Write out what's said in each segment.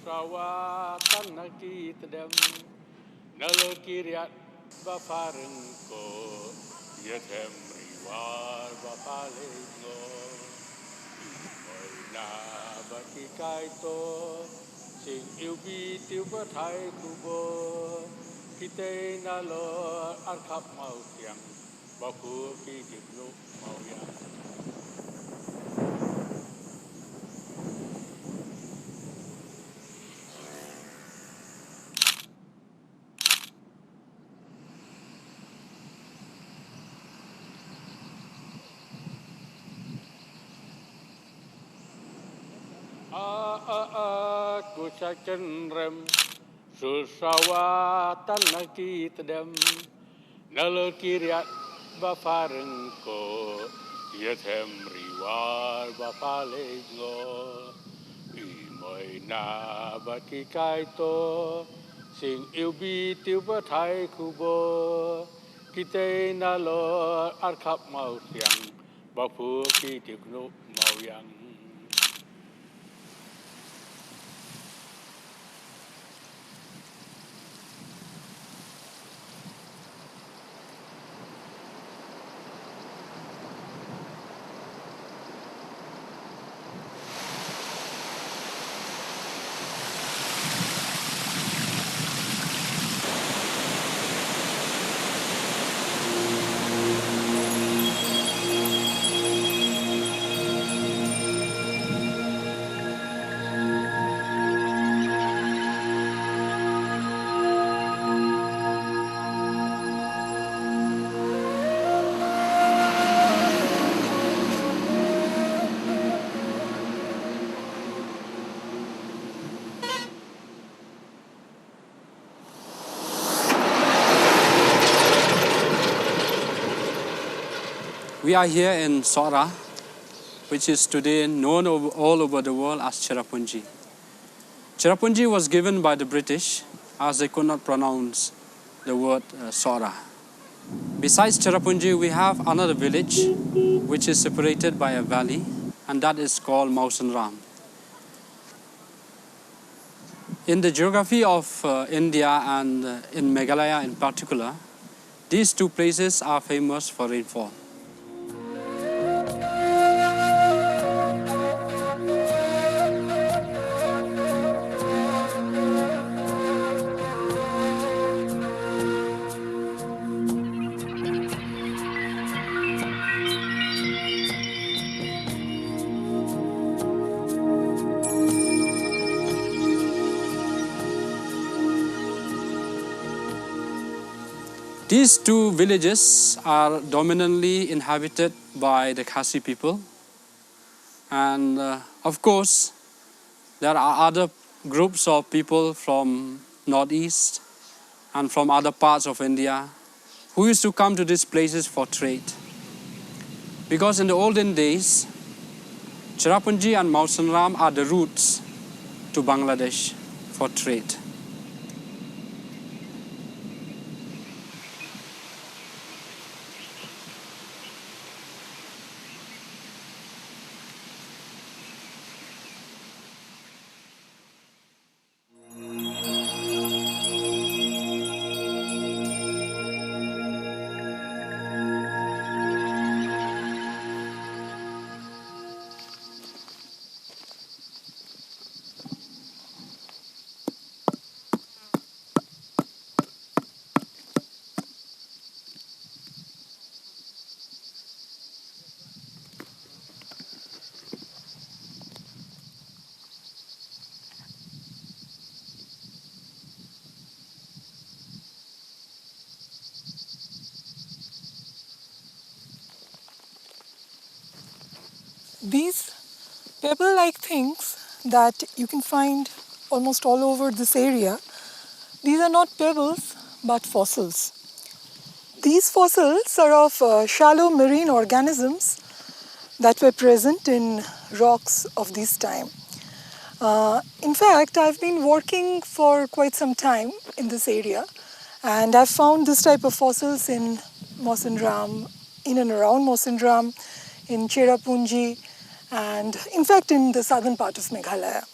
Susawa tanaki tedem Nalakiriat bafarengko Yetem riwar bapalengo Moina baki kaito Sing ilbi tiuba thai kubo Kite nalo arkap mau tiang Baku ki giblu mau yang Ku saken rem Susawa tanaki tedem Nalakiriat bafarengko Yetem riwar bapalengo Imoina baki kaito Sing ilbi tiuba thai kubo Kite nalo arkap mau siang Bapu ki tignu mau yang We are here in Sora, which is today known all over the world as Cherrapunji. Cherrapunji was given by the British as they could not pronounce the word Sora. Besides Cherrapunji, we have another village which is separated by a valley, and that is called Mausanram. In the geography of India and in Meghalaya in particular, these two places are famous for rainfall. These two villages are dominantly inhabited by the Khasi people, and of course there are other groups of people from northeast and from other parts of India who used to come to these places for trade. Because in the olden days, Cherrapunji and Mausanram are the routes to Bangladesh for trade. These pebble-like things that you can find almost all over this area, these are not pebbles but fossils. These fossils are of shallow marine organisms that were present in rocks of this time. In fact, I've been working for quite some time in this area, and I've found this type of fossils in Mausanram, in and around Mausanram, in Cherrapunji, and in fact in the southern part of Meghalaya.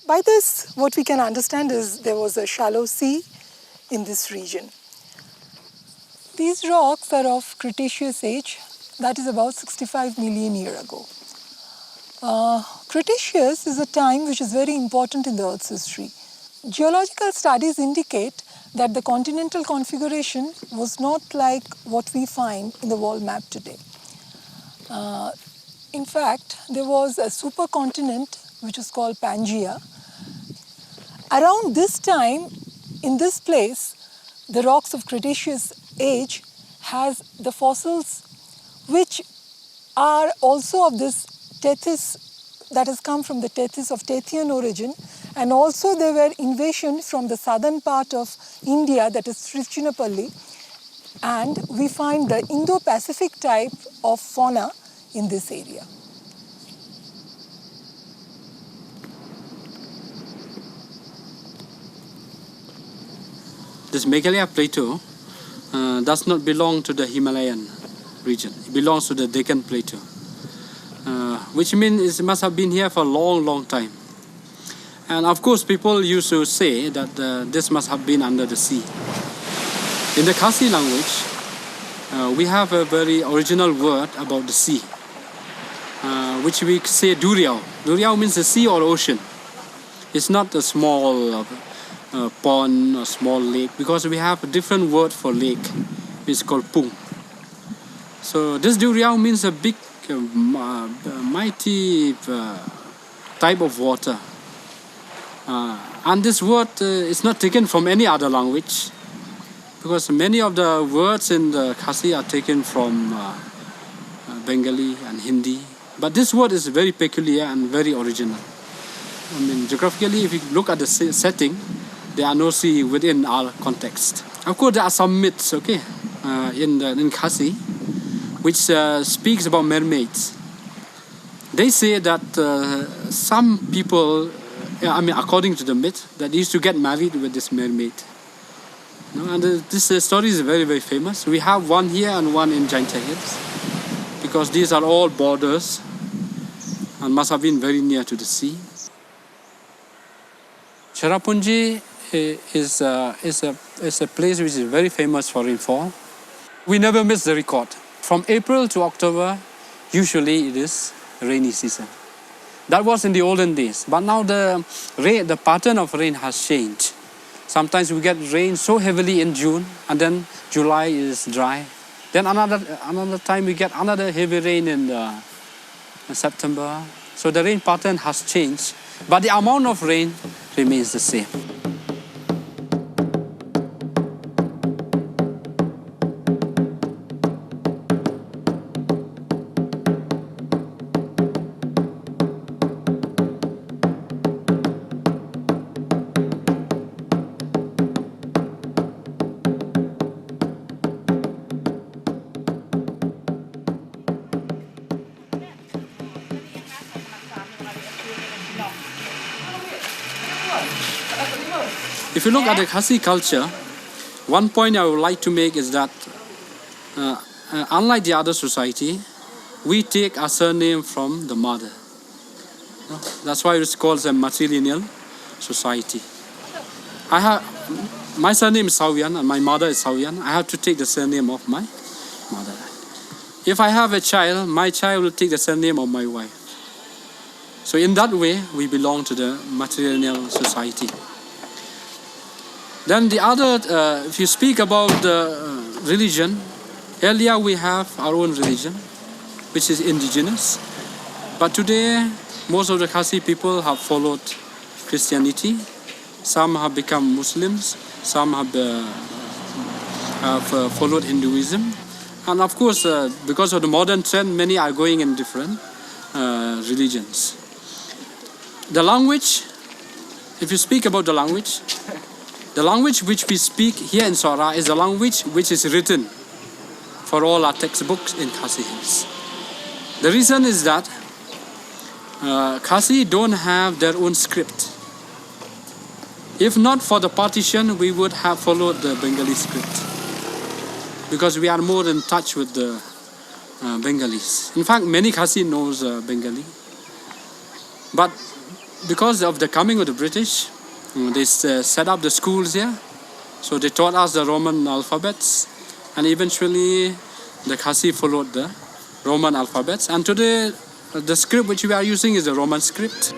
By this, what we can understand is there was a shallow sea in this region. These rocks are of Cretaceous age, that is about 65 million years ago. Cretaceous is a time which is very important in the Earth's history. Geological studies indicate that the continental configuration was not like what we find in the world map today. In fact, there was a supercontinent which is called Pangaea. Around this time, in this place, the rocks of Cretaceous age has the fossils which are also of this Tethys that has come from the Tethys of Tethian origin, and also there were invasions from the southern part of India, that is Trichinopalli, and we find the Indo-Pacific type of fauna in this area. This Meghalaya Plateau does not belong to the Himalayan region. It belongs to the Deccan Plateau, which means it must have been here for a long, long time. And of course, people used to say that this must have been under the sea. In the Khasi language, we have a very original word about the sea, which we say Duriao. Duriao means the sea or ocean. It's not a small pond or small lake, because we have a different word for lake. It's called Pung. So this Duriao means a big, mighty type of water. And this word is not taken from any other language, because many of the words in the Khasi are taken from Bengali and Hindi. But this word is very peculiar and very original. I mean, geographically, if you look at the setting, there are no sea within our context. Of course, there are some myths, okay, in Khasi, which speaks about mermaids. They say that some people, according to the myth, that used to get married with this mermaid. And this story is very, very famous. We have one here and one in Jaintia Hills, because these are all borders and must have been very near to the sea. Cherrapunji is a place which is very famous for rainfall. We never miss the record. From April to October, usually it is rainy season. That was in the olden days, but now the pattern of rain has changed. Sometimes we get rain so heavily in June, and then July is dry. Then another time we get another heavy rain in September. So the rain pattern has changed, but the amount of rain remains the same. If you look at the Khasi culture, one point I would like to make is that unlike the other society, we take our surname from the mother. That's why it's called a Matrilineal society. My surname is Sawian and my mother is Sawian. I have to take the surname of my mother. If I have a child, my child will take the surname of my wife. So in that way, we belong to the Matrilineal society. Then the other, if you speak about the religion, earlier we have our own religion, which is indigenous. But today, most of the Khasi people have followed Christianity. Some have become Muslims. Some have followed Hinduism. And of course, because of the modern trend, many are going in different religions. The language, if you speak about the language which we speak here in Sora is the language which is written for all our textbooks in Khasi Hills. The reason is that Khasi don't have their own script. If not for the partition, we would have followed the Bengali script, because we are more in touch with the Bengalis. In fact, many Khasi knows Bengali. But because of the coming of the British, they set up the schools here. So they taught us the Roman alphabets, and eventually the Khasi followed the Roman alphabets. And today, the script which we are using is the Roman script.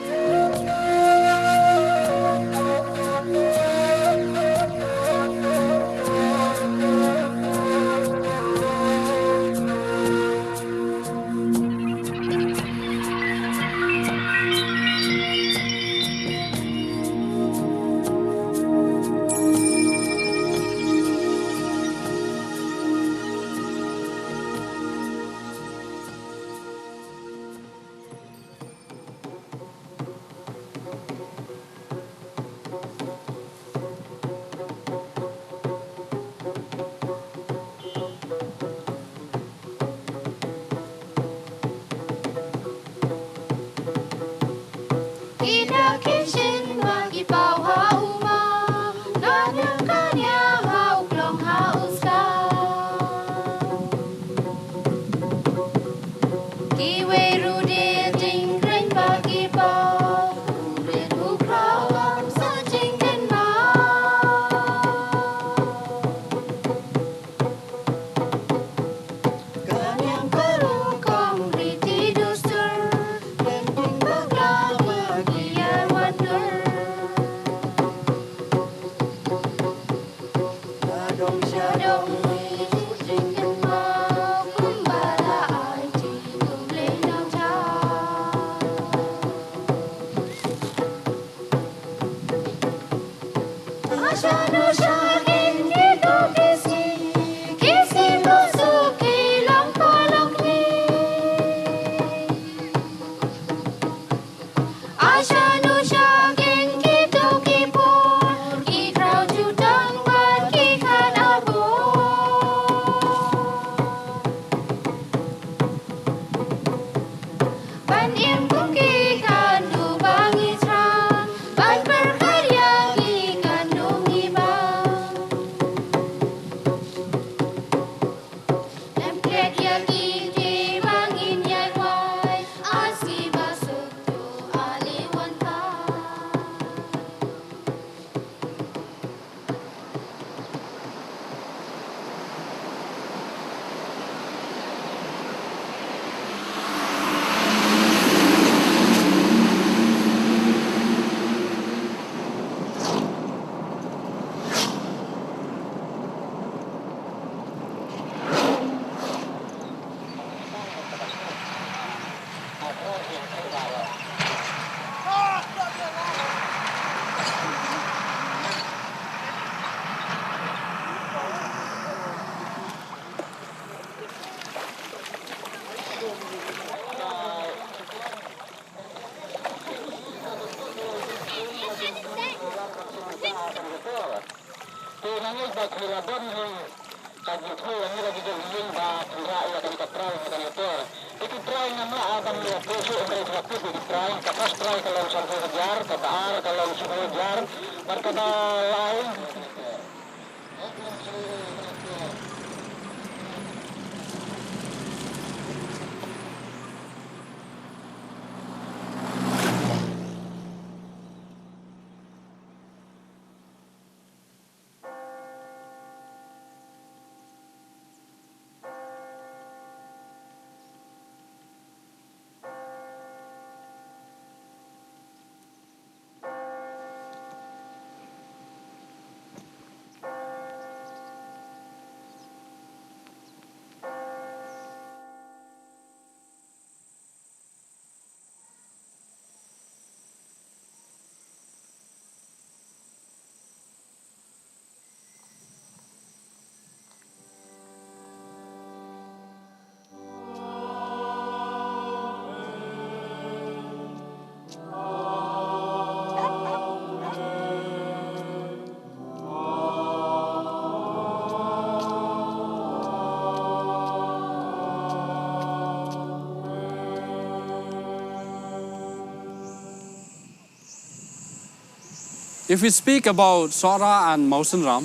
If we speak about Sora and Mausanram,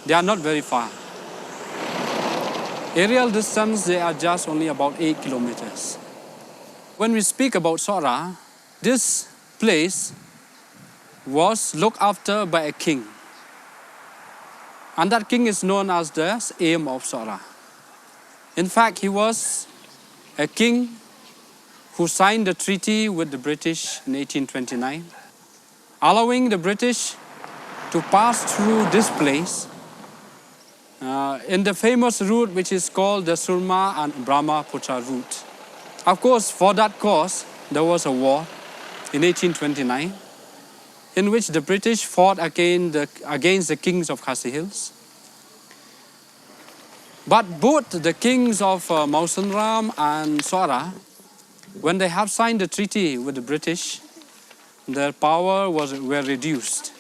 they are not very far. Aerial distance, they are just only about 8 kilometers. When we speak about Sora, this place was looked after by a king. And that king is known as the Aim of Sora. In fact, he was a king who signed a treaty with the British in 1829, allowing the British to pass through this place in the famous route which is called the Surma and Brahmaputra route. Of course, for that cause, there was a war in 1829 in which the British fought against the kings of Khasi Hills. But both the kings of Mausanram and Sora, when they have signed a treaty with the British, their power were reduced.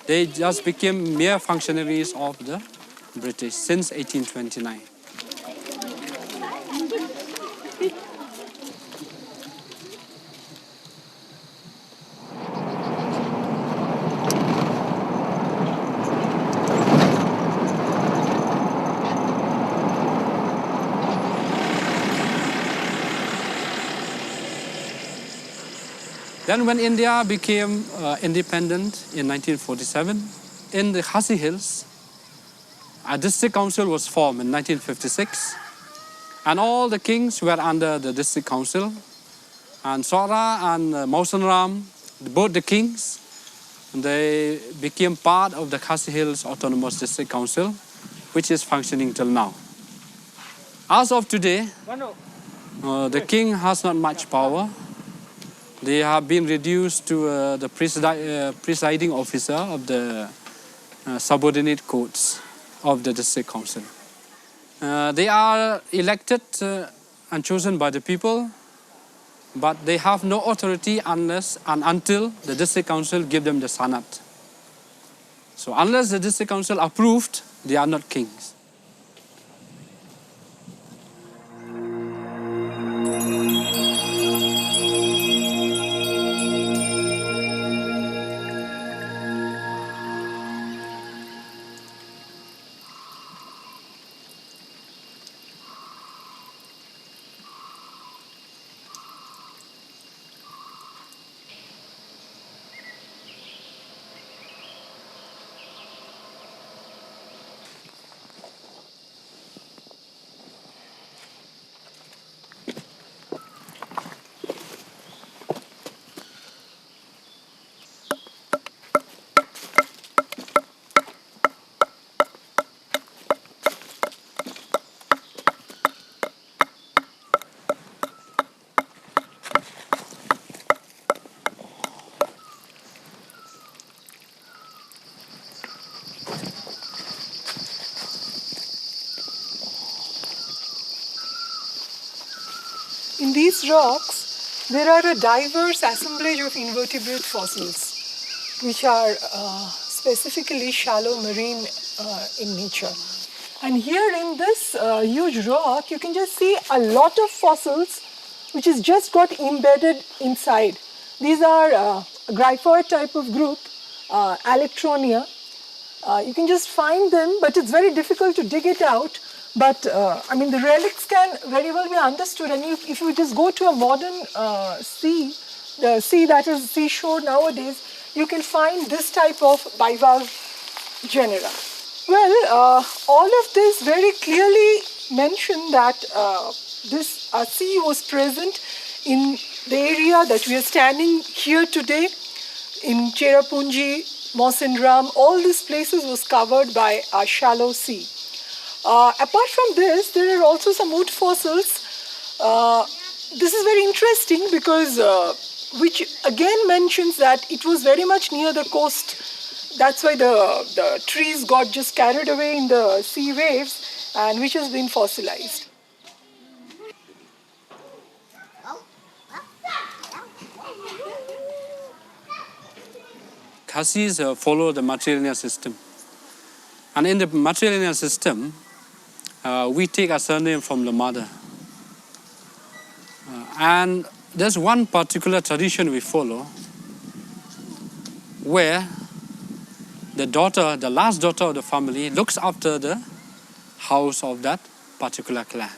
They just became mere functionaries of the British since 1829. Then when India became independent in 1947, in the Khasi Hills, a district council was formed in 1956, and all the kings were under the district council, and Sora and Mausanram, both the kings, they became part of the Khasi Hills Autonomous District Council, which is functioning till now. As of today, the king has not much power. They have been reduced to the presiding officer of the subordinate courts of the district council. They are elected and chosen by the people, but they have no authority unless and until the district council give them the sanat. So unless the district council approved, they are not kings. In these rocks, there are a diverse assemblage of invertebrate fossils, which are specifically shallow marine in nature. And here in this huge rock, you can just see a lot of fossils which has just got embedded inside. These are a Gryphoid type of group, Electronia. You can just find them, but it's very difficult to dig it out. But I mean, the relics can very well be understood. And if you just go to a modern sea, the sea that is seashore nowadays, you can find this type of bivalve genera. Well, all of this very clearly mention that this sea was present in the area that we are standing here today, in Cherrapunji, Mausanram. All these places was covered by a shallow sea. Apart from this, there are also some wood fossils. This is very interesting because which again mentions that it was very much near the coast. That's why the trees got just carried away in the sea waves, and which has been fossilized. Khasis follow the matrilineal system. And in the matrilineal system, we take a surname from the mother. And there's one particular tradition we follow where the daughter, the last daughter of the family, looks after the house of that particular clan.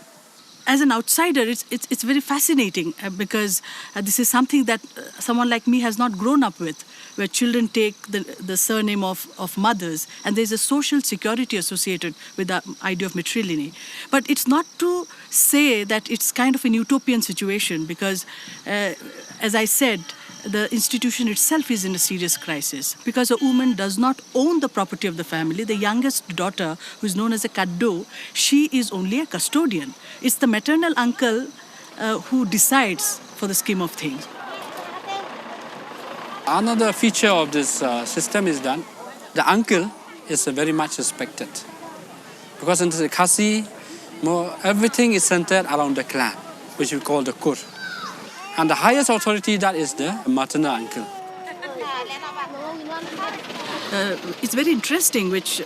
as an outsider, it's very fascinating because this is something that someone like me has not grown up with, where children take the surname of mothers, and there's a social security associated with the idea of matrilineal. But it's not to say that it's kind of an utopian situation because, as I said, the institution itself is in a serious crisis because a woman does not own the property of the family. The youngest daughter, who is known as a kaddo, she is only a custodian. It's the maternal uncle who decides for the scheme of things. Another feature of this system is that the uncle is very much respected. Because in the Khasi, everything is centered around the clan, which we call the kur. And the highest authority, that is the maternal uncle. It's very interesting, which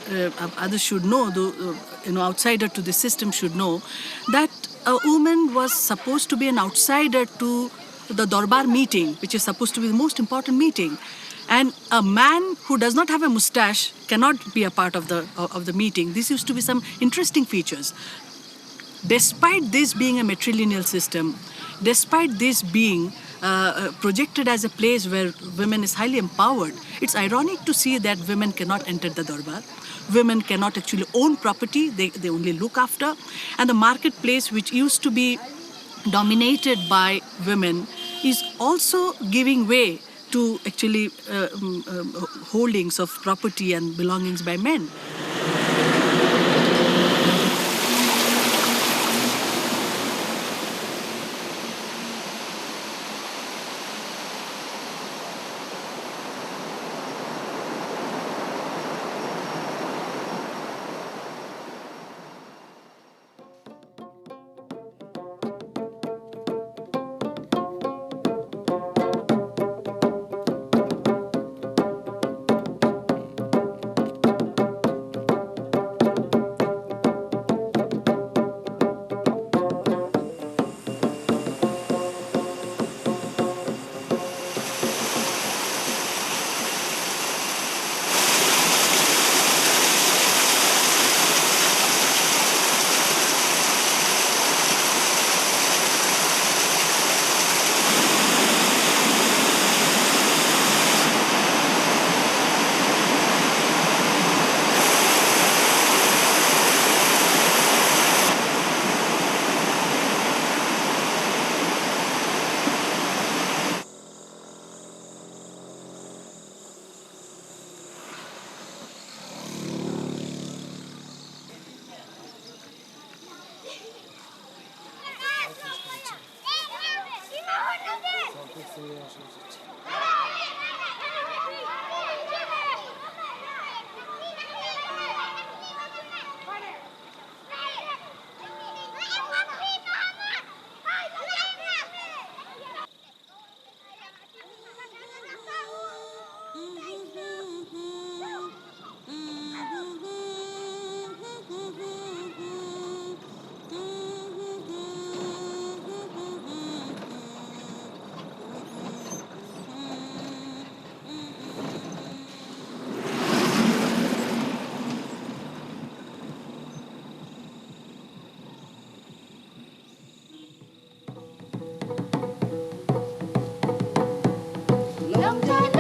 others should know, though, outsider to the system should know, that a woman was supposed to be an outsider to the Darbar meeting, which is supposed to be the most important meeting. And a man who does not have a mustache cannot be a part of the meeting. This used to be some interesting features. Despite this being a matrilineal system, despite this being projected as a place where women is highly empowered, it's ironic to see that women cannot enter the Darbar. Women cannot actually own property, they only look after. And the marketplace, which used to be dominated by women, is also giving way to actually holdings of property and belongings by men. Long time